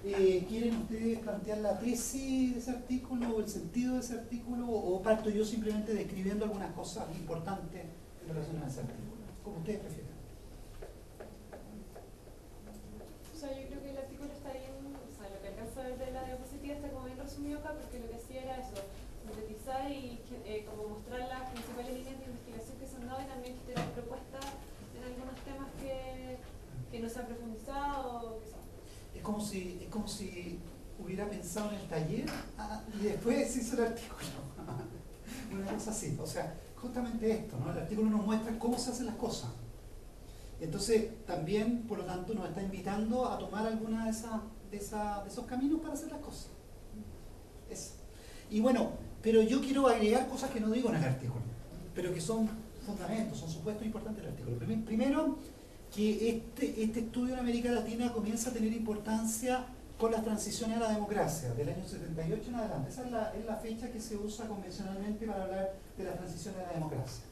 ¿Quieren ustedes plantear la tesis de ese artículo o el sentido de ese artículo? ¿O parto yo simplemente describiendo algunas cosas importantes en relación a ese artículo? Como ustedes prefieran. O sea, yo creo que el artículo está bien, o sea, lo que alcanzo a ver de la diapositiva está como bien resumido acá, porque lo que hacía era eso, sintetizar y como mostrar las principales líneas de investigación que se han dado y también generar propuestas en algunos temas que no se han profundizado, quizás. Es como si hubiera pensado en el taller y después se hizo el artículo. Una cosa así. O sea, justamente esto, ¿no? El artículo nos muestra cómo se hacen las cosas. Entonces, también, por lo tanto, nos está invitando a tomar alguna de esos caminos para hacer las cosas. Eso. Y bueno, pero yo quiero agregar cosas que no digo en el artículo, pero que son fundamentos, son supuestos importantes del artículo. Primero, que este estudio en América Latina comienza a tener importancia con las transiciones a la democracia, del año 78 en adelante. Esa es la fecha que se usa convencionalmente para hablar de la transición a la democracia.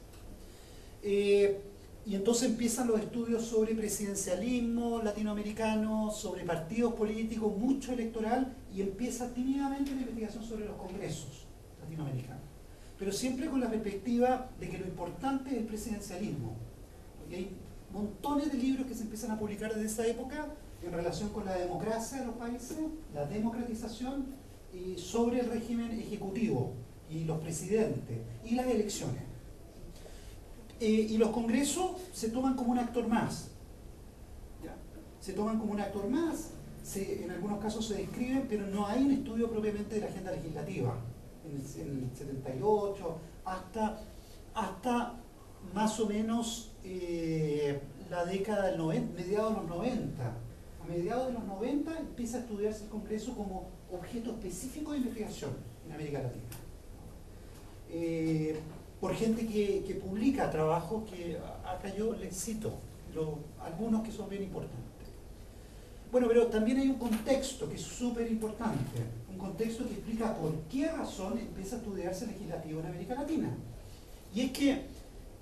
Y entonces empiezan los estudios sobre presidencialismo latinoamericano, sobre partidos políticos, mucho electoral, y empieza tímidamente la investigación sobre los congresos latinoamericanos. Pero siempre con la perspectiva de que lo importante es el presidencialismo. Porque hay montones de libros que se empiezan a publicar desde esa época en relación con la democracia de los países, la democratización, y sobre el régimen ejecutivo y los presidentes y las elecciones. Y los congresos se toman como un actor más. ¿Ya? Se toman como un actor más, en algunos casos se describen, pero no hay un estudio propiamente de la agenda legislativa. En el 78, hasta más o menos la década del 90, mediados de los 90. A mediados de los 90 empieza a estudiarse el Congreso como objeto específico de investigación en América Latina. Por gente que publica trabajos que acá yo les cito, algunos que son bien importantes. Bueno, pero también hay un contexto que es súper importante, un contexto que explica por qué razón empieza a estudiarse legislativo en América Latina. Y es que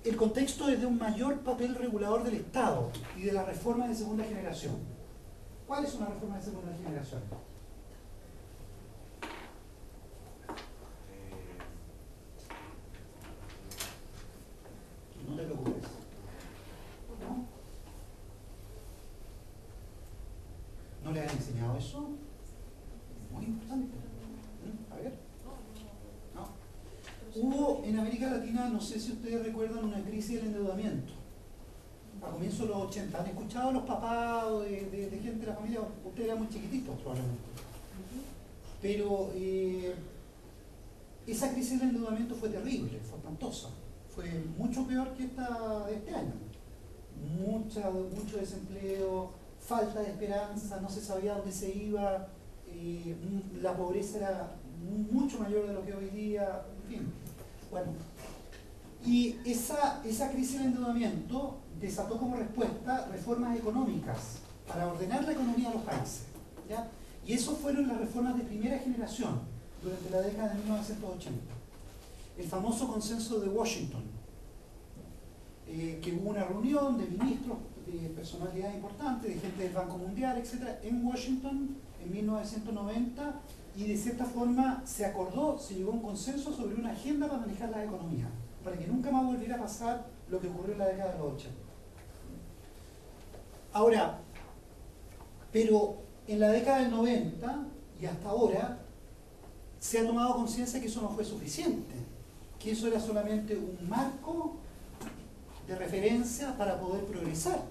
el contexto es de un mayor papel regulador del Estado y de las reformas de segunda generación. ¿Cuáles son las reformas de segunda generación? No te preocupes. ¿No? ¿No le han enseñado eso? Muy importante. A ver. No. Hubo en América Latina, no sé si ustedes recuerdan, una crisis del endeudamiento. A comienzos de los 80. ¿Han escuchado a los papás o de gente de la familia? Ustedes eran muy chiquititos probablemente. Pero esa crisis del endeudamiento fue terrible, fue espantosa. Fue mucho peor que esta de este año. Mucho desempleo, falta de esperanza, no se sabía dónde se iba, la pobreza era mucho mayor de lo que hoy día, en fin. Bueno, y esa crisis del endeudamiento desató como respuesta reformas económicas para ordenar la economía de los países, ¿ya? Y eso fueron las reformas de primera generación durante la década de 1980. El famoso consenso de Washington, que hubo una reunión de ministros, de personalidades importantes, de gente del Banco Mundial, etc., en Washington en 1990, y de cierta forma se acordó, se llegó a un consenso sobre una agenda para manejar la economía, para que nunca más volviera a pasar lo que ocurrió en la década de los 80. Ahora, pero en la década del 90 y hasta ahora se ha tomado conciencia que eso no fue suficiente, que eso era solamente un marco de referencia para poder progresar,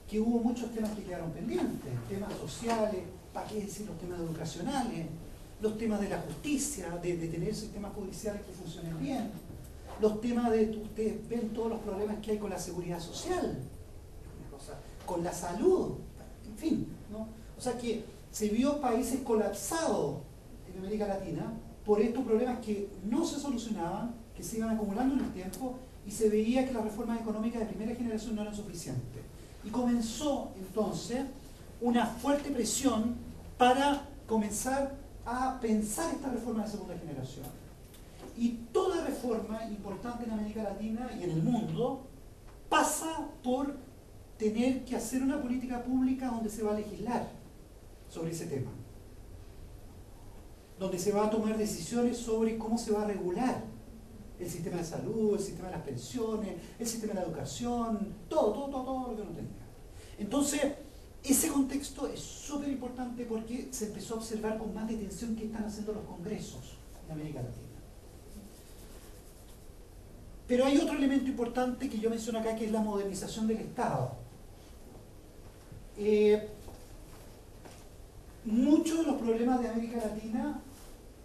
que hubo muchos temas que quedaron pendientes, temas sociales, ¿para qué decir los temas educacionales? Los temas de la justicia, de tener sistemas judiciales que funcionen bien, los temas de, ustedes ven todos los problemas que hay con la seguridad social, con la salud, en fin, ¿no? O sea que se vio países colapsados en América Latina por estos problemas que no se solucionaban, que se iban acumulando en el tiempo, y se veía que las reformas económicas de primera generación no eran suficientes. Y comenzó entonces una fuerte presión para comenzar a pensar esta reforma de segunda generación. Y toda reforma importante en América Latina y en el mundo pasa por tener que hacer una política pública donde se va a legislar sobre ese tema. donde se van a tomar decisiones sobre cómo se va a regular el sistema de salud, el sistema de las pensiones, el sistema de la educación, todo lo que uno tenga. Entonces, ese contexto es súper importante porque se empezó a observar con más detención qué están haciendo los congresos en América Latina. Pero hay otro elemento importante que yo menciono acá, que es la modernización del Estado. Muchos de los problemas de América Latina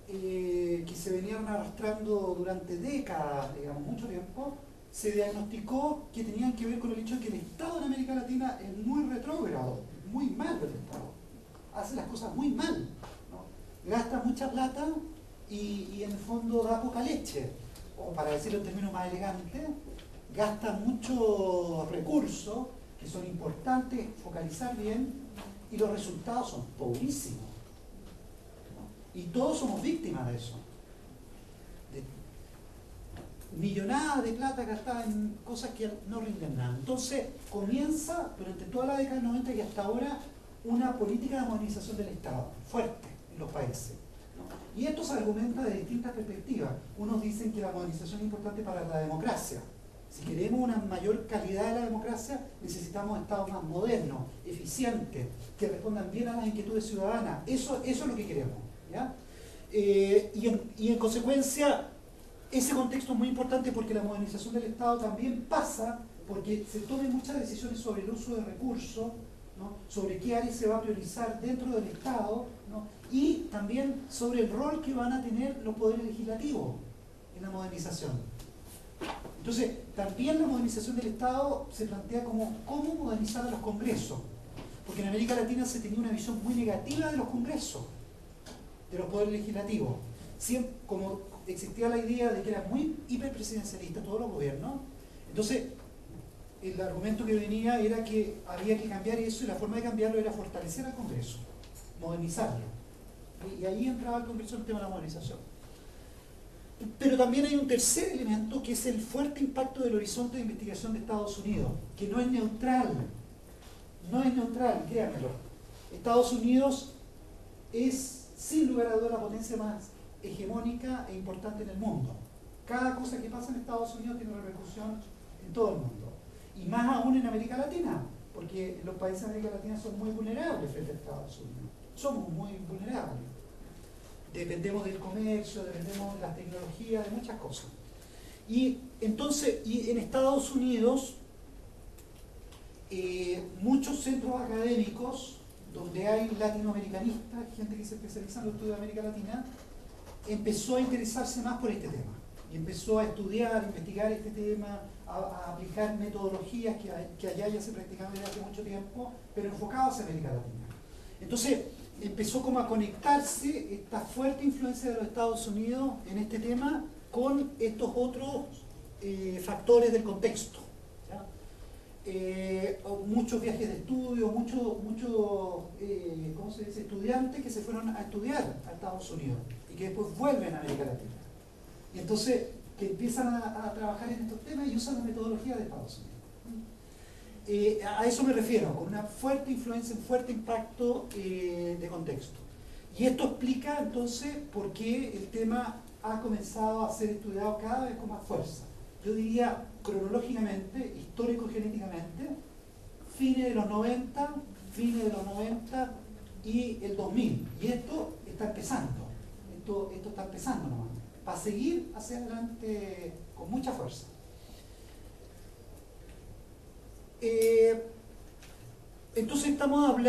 que se venían arrastrando durante décadas, digamos, mucho tiempo, se diagnosticó que tenían que ver con el hecho de que el Estado en América Latina es muy retrógrado, muy malo el Estado, hace las cosas muy mal, ¿no? Gasta mucha plata y en el fondo da poca leche, o para decirlo en términos más elegantes, gasta muchos recursos que son importantes focalizar bien y los resultados son pobrísimos. Y todos somos víctimas de eso. De millonadas de plata gastada en cosas que no rinden nada. Entonces comienza durante toda la década del 90 y hasta ahora una política de modernización del Estado fuerte en los países, ¿no? Y esto se argumenta de distintas perspectivas. Unos dicen que la modernización es importante para la democracia. Si queremos una mayor calidad de la democracia, necesitamos estados más modernos, eficientes, que respondan bien a las inquietudes ciudadanas. Eso es lo que queremos, ¿ya? Y en consecuencia, ese contexto es muy importante porque la modernización del Estado también pasa porque se tomen muchas decisiones sobre el uso de recursos, ¿no? Sobre qué áreas se va a priorizar dentro del Estado, ¿no? Y también sobre el rol que van a tener los poderes legislativos en la modernización. Entonces, también la modernización del Estado se plantea como cómo modernizar a los congresos, porque en América Latina se tenía una visión muy negativa de los congresos, de los poderes legislativos. Siempre, como existía la idea de que era muy hiperpresidencialista todos los gobiernos, entonces el argumento que venía era que había que cambiar eso y la forma de cambiarlo era fortalecer al Congreso, modernizarlo. Y ahí entraba el Congreso en el tema de la modernización. Pero también hay un tercer elemento que es el fuerte impacto del horizonte de investigación de Estados Unidos, que no es neutral, créanmelo. Estados Unidos es, sin lugar a dudas, la potencia más hegemónica e importante en el mundo. Cada cosa que pasa en Estados Unidos tiene repercusión en todo el mundo. Y más aún en América Latina, porque los países de América Latina son muy vulnerables frente a Estados Unidos. Somos muy vulnerables. Dependemos del comercio, dependemos de las tecnologías, de muchas cosas. Y entonces, en Estados Unidos, muchos centros académicos donde hay latinoamericanistas, gente que se especializa en los estudios de América Latina, empezó a interesarse más por este tema. Y empezó a estudiar, a investigar este tema, a aplicar metodologías que allá ya se practicaban desde hace mucho tiempo, pero enfocadas en América Latina. Entonces, empezó como a conectarse esta fuerte influencia de los Estados Unidos en este tema con estos otros factores del contexto, ¿ya? Muchos viajes de estudio, muchos ¿cómo se dice? Estudiantes que se fueron a estudiar a Estados Unidos y que después vuelven a América Latina. Y entonces que empiezan a trabajar en estos temas y usan la metodología de Estados Unidos. A eso me refiero, con una fuerte influencia, un fuerte impacto de contexto. Y esto explica entonces por qué el tema ha comenzado a ser estudiado cada vez con más fuerza. Yo diría cronológicamente, histórico-genéticamente, fines de los 90 y el 2000. Y esto está empezando, esto está empezando nomás, para seguir hacia adelante con mucha fuerza. Entonces estamos hablando